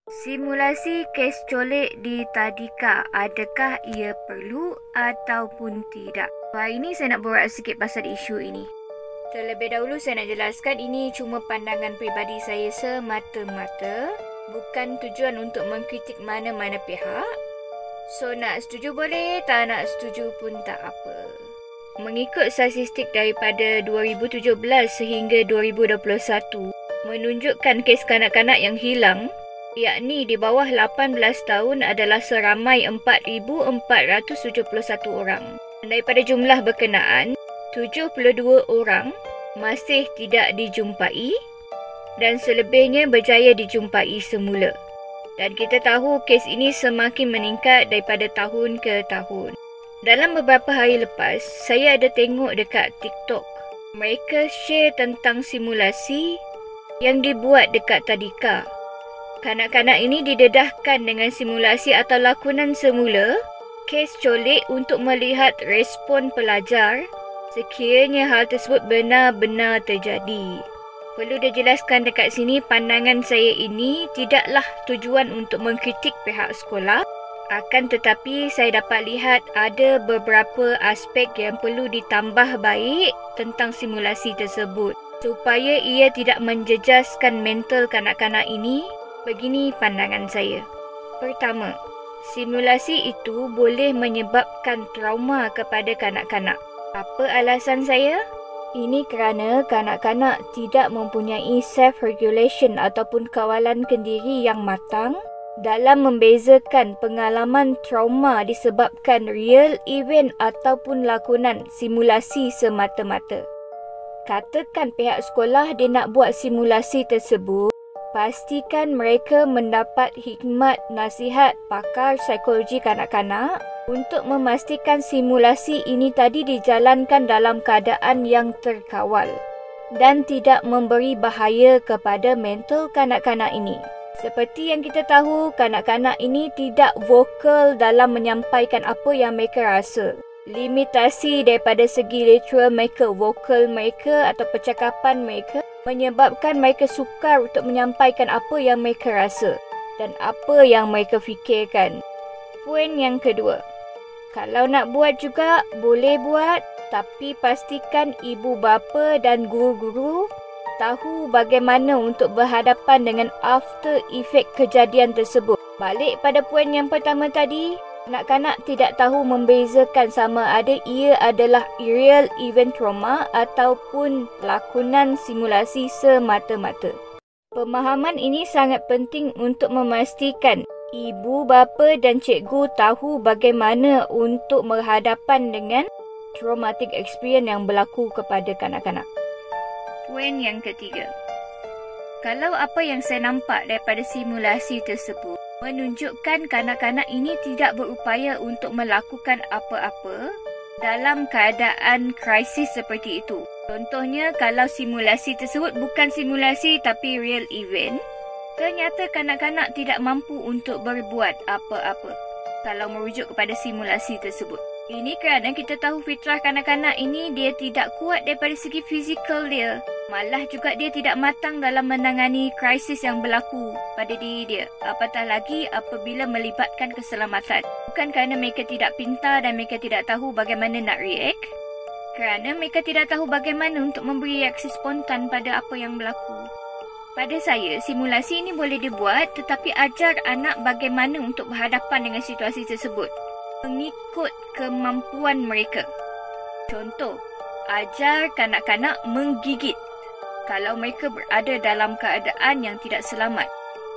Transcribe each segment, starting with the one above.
Simulasi kes colek di tadika, adakah ia perlu ataupun tidak? Hari ini saya nak borak sikit pasal isu ini. Terlebih dahulu saya nak jelaskan ini cuma pandangan peribadi saya semata-mata. Bukan tujuan untuk mengkritik mana-mana pihak. So nak setuju boleh, tak nak setuju pun tak apa. Mengikut statistik daripada 2017 sehingga 2021 menunjukkan kes kanak-kanak yang hilang, yakni di bawah 18 tahun adalah seramai 4,471 orang. Daripada jumlah berkenaan, 72 orang masih tidak dijumpai dan selebihnya berjaya dijumpai semula. Dan kita tahu kes ini semakin meningkat daripada tahun ke tahun. Dalam beberapa hari lepas, saya ada tengok dekat TikTok. Mereka share tentang simulasi yang dibuat dekat tadika. Kanak-kanak ini didedahkan dengan simulasi atau lakonan semula kes colek untuk melihat respon pelajar sekiranya hal tersebut benar-benar terjadi. Perlu dijelaskan dekat sini, pandangan saya ini tidaklah tujuan untuk mengkritik pihak sekolah. Akan tetapi saya dapat lihat ada beberapa aspek yang perlu ditambah baik tentang simulasi tersebut supaya ia tidak menjejaskan mental kanak-kanak ini. Begini pandangan saya. Pertama, simulasi itu boleh menyebabkan trauma kepada kanak-kanak. Apa alasan saya? Ini kerana kanak-kanak tidak mempunyai self-regulation ataupun kawalan kendiri yang matang dalam membezakan pengalaman trauma disebabkan real event ataupun lakonan simulasi semata-mata. Katakan pihak sekolah dia nak buat simulasi tersebut, pastikan mereka mendapat hikmat nasihat pakar psikologi kanak-kanak untuk memastikan simulasi ini tadi dijalankan dalam keadaan yang terkawal dan tidak memberi bahaya kepada mental kanak-kanak ini. Seperti yang kita tahu, kanak-kanak ini tidak vokal dalam menyampaikan apa yang mereka rasa. Limitasi daripada segi literal mereka, vokal mereka atau percakapan mereka menyebabkan mereka sukar untuk menyampaikan apa yang mereka rasa dan apa yang mereka fikirkan. Poin yang kedua, kalau nak buat juga boleh buat, tapi pastikan ibu bapa dan guru-guru tahu bagaimana untuk berhadapan dengan after effect kejadian tersebut. Balik pada poin yang pertama tadi, kanak-kanak tidak tahu membezakan sama ada ia adalah real event trauma ataupun lakonan simulasi semata-mata. Pemahaman ini sangat penting untuk memastikan ibu bapa dan cikgu tahu bagaimana untuk berhadapan dengan traumatic experience yang berlaku kepada kanak-kanak. Poin yang ketiga, kalau apa yang saya nampak daripada simulasi tersebut menunjukkan kanak-kanak ini tidak berupaya untuk melakukan apa-apa dalam keadaan krisis seperti itu. Contohnya, kalau simulasi tersebut bukan simulasi tapi real event, ternyata kanak-kanak tidak mampu untuk berbuat apa-apa kalau merujuk kepada simulasi tersebut. Ini kerana kita tahu fitrah kanak-kanak ini dia tidak kuat daripada segi fizikal dia. Malah juga dia tidak matang dalam menangani krisis yang berlaku pada diri dia. Apatah lagi apabila melibatkan keselamatan. Bukan kerana mereka tidak pintar dan mereka tidak tahu bagaimana nak react. Kerana mereka tidak tahu bagaimana untuk memberi reaksi spontan pada apa yang berlaku. Pada saya, simulasi ini boleh dibuat tetapi ajar anak bagaimana untuk berhadapan dengan situasi tersebut mengikut kemampuan mereka. Contoh, ajar kanak-kanak menggigit kalau mereka berada dalam keadaan yang tidak selamat,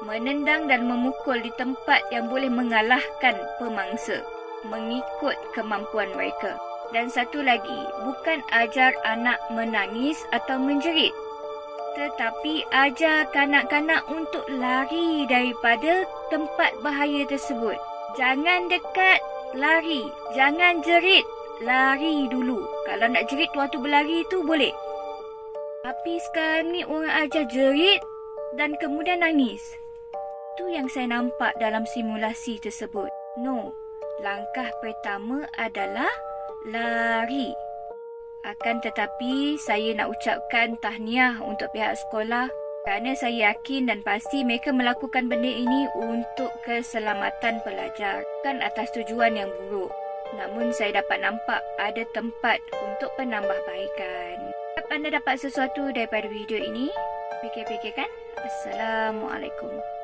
menendang dan memukul di tempat yang boleh mengalahkan pemangsa mengikut kemampuan mereka. Dan satu lagi, bukan ajar anak menangis atau menjerit, tetapi ajar kanak-kanak untuk lari daripada tempat bahaya tersebut. Jangan dekat, lari. Jangan jerit, lari dulu. Kalau nak jerit waktu berlari tu boleh. Tapi sekarang ni orang ajar jerit dan kemudian nangis. Tu yang saya nampak dalam simulasi tersebut. No, langkah pertama adalah lari. Akan tetapi, saya nak ucapkan tahniah untuk pihak sekolah Kerana saya yakin dan pasti mereka melakukan benda ini untuk keselamatan pelajar, bukan atas tujuan yang buruk. Namun saya dapat nampak ada tempat untuk penambahbaikan. Harap anda dapat sesuatu daripada video ini. Fikir-fikirkan. Assalamualaikum.